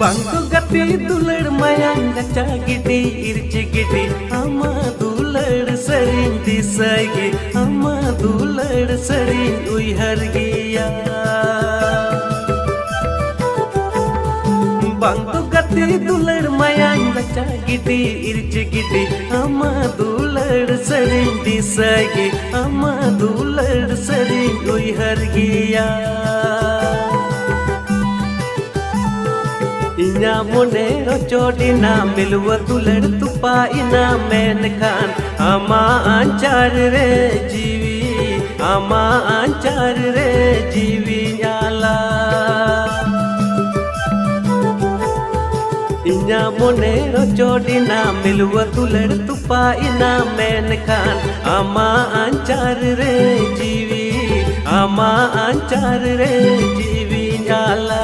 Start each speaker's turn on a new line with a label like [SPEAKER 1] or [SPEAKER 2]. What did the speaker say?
[SPEAKER 1] Bangku gati dular mayang gacha gidi irci gidi ama dular sering disagi ama dular sering uihar giya Bangku gati dular mayang gacha gidi irci gidi ama dular sering disagi ama dular sering uihar giya Inya monero chodina milwa dular tupa ina menkan ama anchar re jiwi nyala Inya monero chodina milwa dular tupa ina menkan ama anchar re jiwi nyala